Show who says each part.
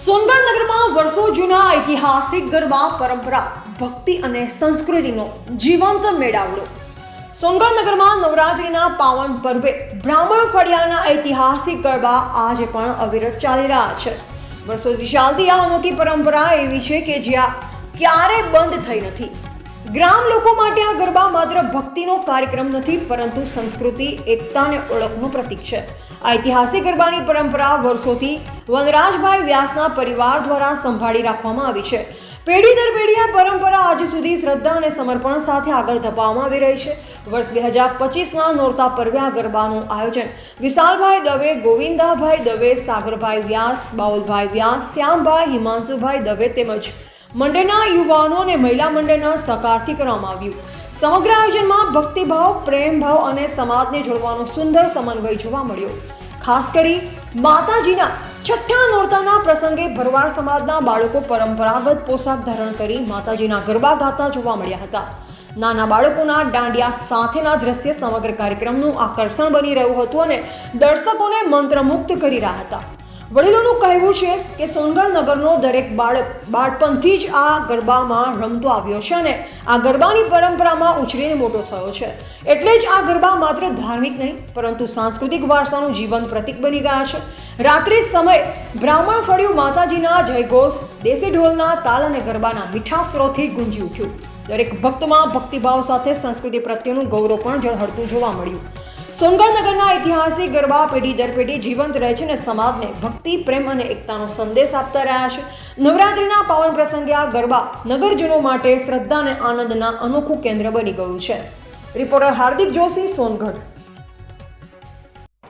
Speaker 1: સોનગઢ નગરમાં વર્ષો જૂના ઐતિહાસિક ગરબા પરંપરા ભક્તિ અને સંસ્કૃતિનો જીવંત મેળાવડો. સોનગઢ નગરમાં નવરાત્રિના પાવન પર્વે બ્રાહ્મણ ફળિયાના ઐતિહાસિક ગરબા આજે પણ અવિરત ચાલી રહ્યા છે. વર્ષોથી ચાલતી આ અનોખી પરંપરા એવી છે કે જ્યાં ક્યારે બંધ થઈ નથી. ગ્રામ લોકો માટે આ ગરબા માત્ર ભક્તિનો કાર્યક્રમ નથી, પરંતુ સંસ્કૃતિ, એકતા અને ઓળખનું પ્રતીક છે. ઐતિહાસિક ગરબાની પરંપરા વર્ષોથી વનરાજભાઈ વ્યાસના પરિવાર દ્વારા સંભાળી રાખવામાં આવી છે. પેઢી દર પેઢી આ પરંપરા આજે સુધી શ્રદ્ધા અને સમર્પણ સાથે આગળ ધપાવવામાં આવી રહી છે. વર્ષ 2025ના નોરતા પર્વે આ ગરબાનું આયોજન વિશાલભાઈ દવે, ગોવિંદાભાઈ દવે, સાગરભાઈ વ્યાસ, બાઉલભાઈ વ્યાસ, શ્યામભાઈ, હિમાંશુભાઈ દવે તેમજ મંડળના યુવાનો અને મહિલા મંડળના સહકારથી કરવામાં આવ્યું. સમગ્ર આયોજનમાં ભક્તિભાવ, પ્રેમભાવ અને સમાજને જોડવાનો સુંદર સમન્વય જોવા મળ્યો. ખાસ કરી માતાજીના છઠ્ઠા નોરતાના પ્રસંગે ભરવાડ સમાજના બાળકો પરંપરાગત પોશાક ધારણ કરી માતાજીના ગરબા ગાતા જોવા મળ્યા હતા. નાના બાળકોના દાંડિયા સાથેના દ્રશ્ય સમગ્ર કાર્યક્રમનું આકર્ષણ બની રહ્યું હતું અને દર્શકોને મંત્રમુગ્ધ કરી રહ્યા હતા. વડીલોનું કહેવું છે કે સોનગઢ નગરનો દરેક બાળક બાળપણથી જ આ ગરબામાં રમતો આવ્યો છે અને આ ગરબાની પરંપરામાં ઉછરીને મોટો થયો છે. એટલે જ આ ગરબા માત્ર ધાર્મિક નહીં, પરંતુ સાંસ્કૃતિક વારસાનું જીવંત પ્રતીક બની ગયા છે. રાત્રિ સમયે બ્રાહ્મણ ફળિયું માતાજીના જયઘોષ, દેશી ઢોલના તાલ અને ગરબાના મીઠા સ્વરોથી ગુંજી ઉઠ્યું. દરેક ભક્તમાં ભક્તિભાવ સાથે સંસ્કૃતિ પ્રત્યેનું ગૌરવ પણ ઝળહળતું જોવા મળ્યું. સોનગઢ નગરના ઐતિહાસિક ગરબા પેઢી દર પેઢી જીવંત રહે છે અને સમાજને ભક્તિ, પ્રેમ અને એકતાનો સંદેશ આપતા રહ્યા છે. નવરાત્રિના પાવન પ્રસંગે આ ગરબા નગરજનો માટે શ્રદ્ધા અને આનંદના અનોખું કેન્દ્ર બની ગયું છે. રિપોર્ટર હાર્દિક જોશી, સોનગઢ.